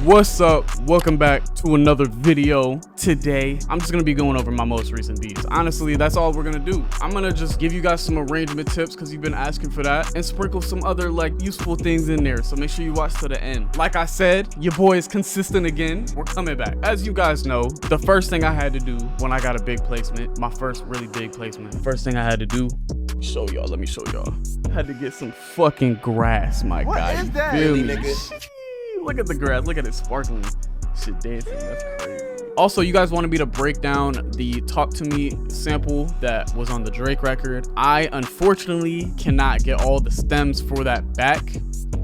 What's up? Welcome back to another video. Today I'm just gonna be going over my most recent beats. Honestly, that's all we're gonna do. I'm gonna just give you guys some arrangement tips because you've been asking for that, and sprinkle some other like useful things in there, so make sure you watch to the end. Like I said, your boy is consistent again. We're coming back. As you guys know, the first thing I had to do when I got a big placement, my first really big placement, first thing I had to do, let me show y'all. Had to get some fucking grass, my guy. What is that? Feel me? Nigga? Look at the grass, look at it sparkling. Shit dancing, that's crazy. Also, you guys wanted me to break down the Talk to Me sample that was on the Drake record. I unfortunately cannot get all the stems for that back,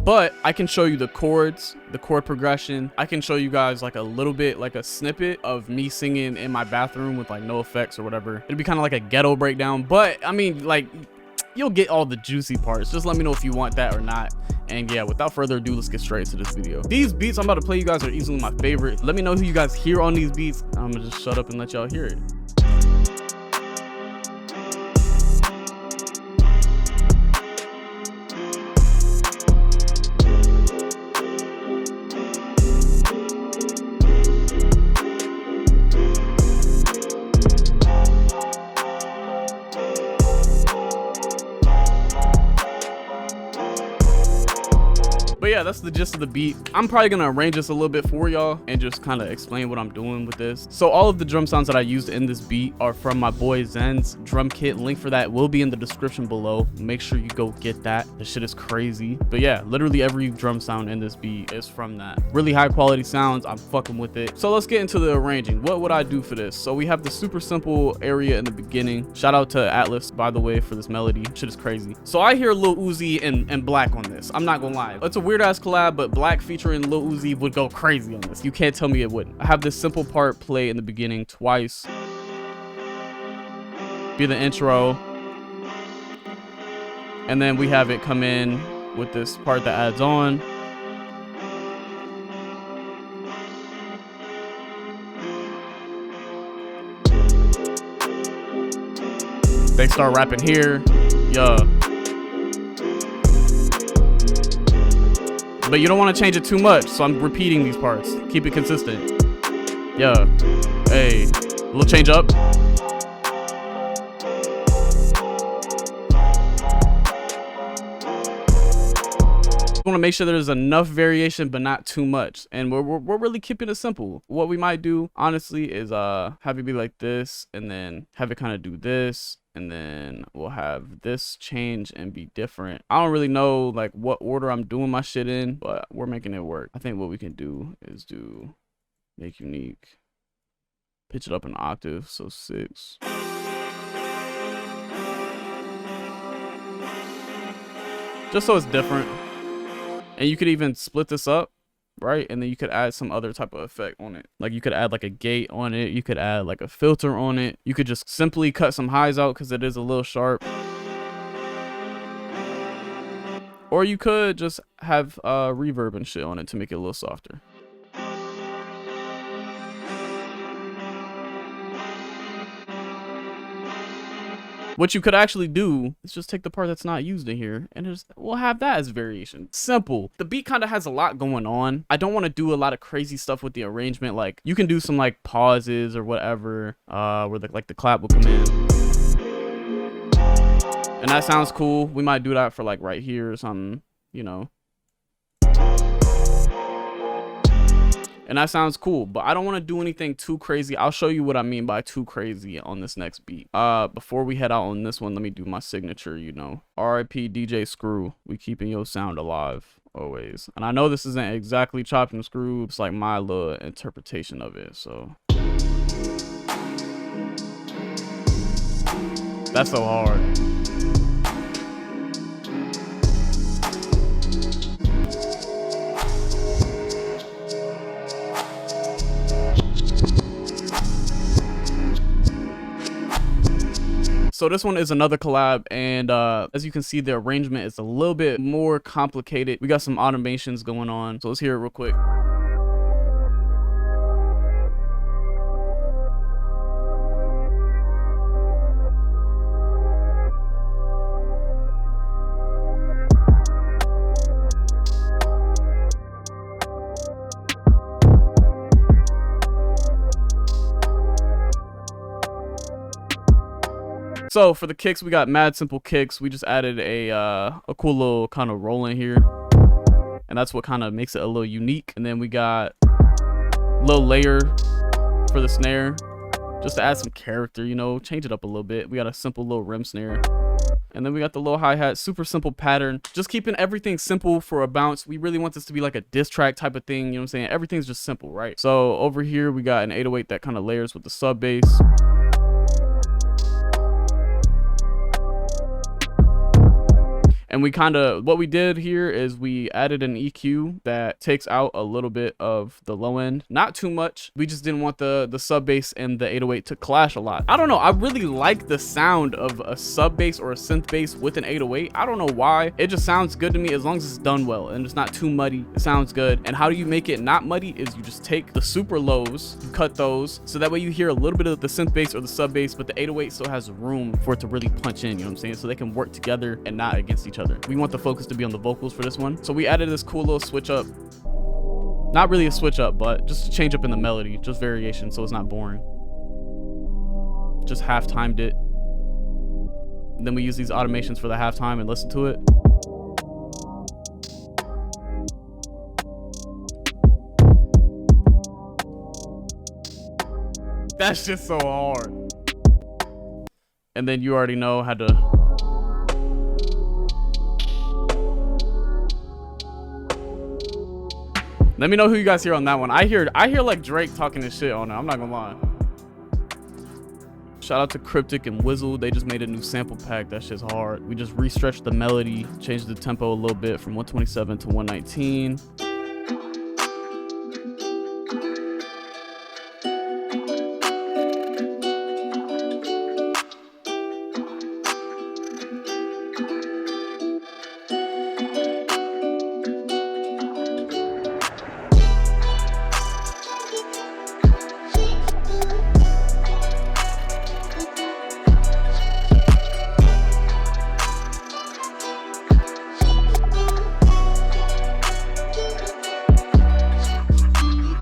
but I can show you the chords, the chord progression. I can show you guys like a little bit, like a snippet of me singing in my bathroom with like no effects or whatever. It'd be kind of like a ghetto breakdown, but I mean, like, you'll get all the juicy parts. Just let me know if you want that or not. And yeah, without further ado, let's get straight into this video. These beats I'm about to play you guys are easily my favorite. Let me know who you guys hear on these beats. I'm gonna just shut up and let y'all hear it. But yeah, that's the gist of the beat. I'm probably gonna arrange this a little bit for y'all and just kind of explain what I'm doing with this. So all of the drum sounds that I used in this beat are from my boy Zen's drum kit. Link for that will be in the description below. Make sure you go get that. The shit is crazy. But yeah, literally every drum sound in this beat is from that. Really high quality sounds. I'm fucking with it. So let's get into the arranging. What would I do for this? So we have the super simple area in the beginning. Shout out to Atlas, by the way, for this melody. Shit is crazy. So I hear Lil Uzi and Black on this. I'm not gonna lie. It's a weird ass collab, but Black featuring Lil Uzi would go crazy on this. You can't tell me it wouldn't. I have this simple part play in the beginning twice. Be the intro. And then we have it come in with this part that adds on. They start rapping here. Yeah. But you don't want to change it too much, so I'm repeating these parts. Keep it consistent. Yeah. Hey. A little change up. Want to make sure there's enough variation but not too much, and we're really keeping it simple. What we might do honestly is have it be like this, and then have it kind of do this, and then we'll have this change and be different. I don't really know like what order I'm doing my shit in, but we're making it work. I think what we can do is do make unique, pitch it up an octave, so 6. Just so it's different. And you could even split this up, right? And then you could add some other type of effect on it. Like you could add like a gate on it. You could add like a filter on it. You could just simply cut some highs out because it is a little sharp. Or you could just have reverb and shit on it to make it a little softer. What you could actually do is just take the part that's not used in here and just we'll have that as variation. Simple. The beat kind of has a lot going on. I don't want to do a lot of crazy stuff with the arrangement. Like you can do some like pauses or whatever where the clap will come in. And that sounds cool. We might do that for like right here or something, you know. And that sounds cool, but I don't want to do anything too crazy. I'll show you what I mean by too crazy on this next beat. Before we head out on this one, let me do my signature, you know. R.I.P. DJ Screw. We keeping your sound alive always. And I know this isn't exactly chopped and screwed. It's like my little interpretation of it, so. That's so hard. So this one is another collab, and as you can see, the arrangement is a little bit more complicated. We got some automations going on, so let's hear it real quick. So for the kicks, we got mad simple kicks. We just added a cool little kind of roll in here, and that's what kind of makes it a little unique. And then we got a little layer for the snare, just to add some character, you know, change it up a little bit. We got a simple little rim snare. And then we got the little hi-hat, super simple pattern, just keeping everything simple for a bounce. We really want this to be like a diss track type of thing, you know what I'm saying? Everything's just simple, right? So over here, we got an 808 that kind of layers with the sub bass. And we kind of, what we did here is we added an EQ that takes out a little bit of the low end, not too much. We just didn't want the sub bass and the 808 to clash a lot. I don't know, I really like the sound of a sub bass or a synth bass with an 808. I don't know why, it just sounds good to me as long as it's done well and it's not too muddy. It sounds good. And how do you make it not muddy is you just take the super lows, you cut those, so that way you hear a little bit of the synth bass or the sub bass, but the 808 still has room for it to really punch in, you know what I'm saying? So they can work together and not against each other. We want the focus to be on the vocals for this one. So we added this cool little switch up. Not really a switch up, but just to change up in the melody, just variation so it's not boring. Just half timed it. And then we use these automations for the halftime and listen to it. That's just so hard. And then you already know how to let me know who you guys hear on that one. I hear like Drake talking this shit on it. I'm not gonna lie. Shout out to Cryptic and Whizzle. They just made a new sample pack. That shit's hard. We just restretched the melody, changed the tempo a little bit from 127 to 119.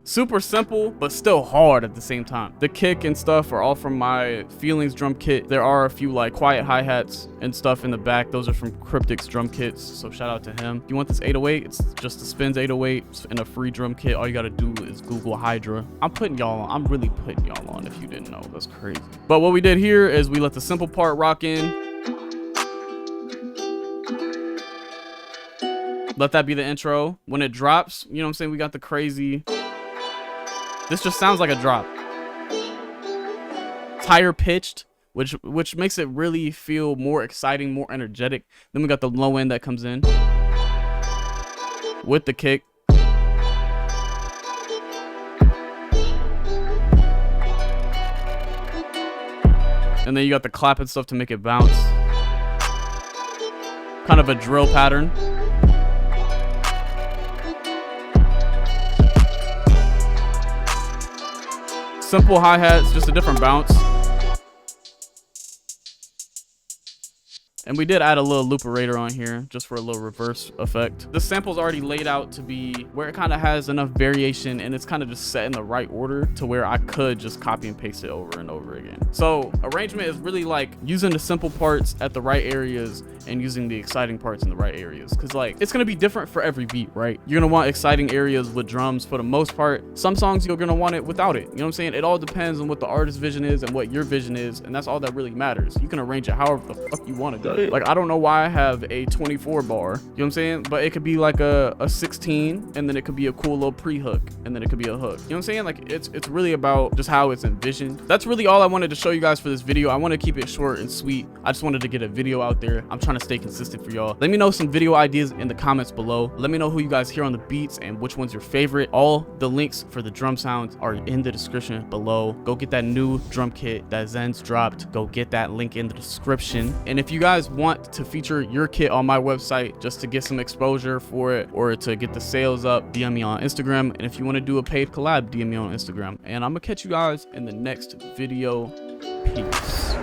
Super simple, but still hard at the same time. The kick and stuff are all from my Feelings drum kit. There are a few like quiet hi-hats and stuff in the back. Those are from Cryptic's drum kits, so shout out to him. If you want this 808, it's just a Spins 808 in a free drum kit. All you gotta do is Google Hydra. I'm really putting y'all on if you didn't know. That's crazy. But what we did here is we let the simple part rock in. Let that be the intro. When it drops, you know what I'm saying, we got the crazy. This just sounds like a drop. It's higher pitched, which makes it really feel more exciting, more energetic. Then we got the low end that comes in with the kick. And then you got the clap and stuff to make it bounce. Kind of a drill pattern. Simple hi-hats, just a different bounce. And we did add a little looperator on here just for a little reverse effect. The sample's already laid out to be where it kind of has enough variation and it's kind of just set in the right order to where I could just copy and paste it over and over again. So arrangement is really like using the simple parts at the right areas and using the exciting parts in the right areas. Cause like, it's gonna be different for every beat, right? You're gonna want exciting areas with drums for the most part. Some songs you're gonna want it without it. You know what I'm saying? It all depends on what the artist's vision is and what your vision is. And that's all that really matters. You can arrange it however the fuck you want to do it. Like, I don't know why I have a 24 bar, you know what I'm saying? But it could be like a 16 and then it could be a cool little pre-hook and then it could be a hook. You know what I'm saying? Like, it's really about just how it's envisioned. That's really all I wanted to show you guys for this video. I want to keep it short and sweet. I just wanted to get a video out there. I'm trying to stay consistent for y'all. Let me know some video ideas in the comments below. Let me know who you guys hear on the beats and which one's your favorite. All the links for the drum sounds are in the description below. Go get that new drum kit that Zen's dropped. Go get that link in the description. And if you guys want to feature your kit on my website just to get some exposure for it or to get the sales up, DM me on Instagram. And if you want to do a paid collab, DM me on Instagram. And I'm gonna catch you guys in the next video. Peace.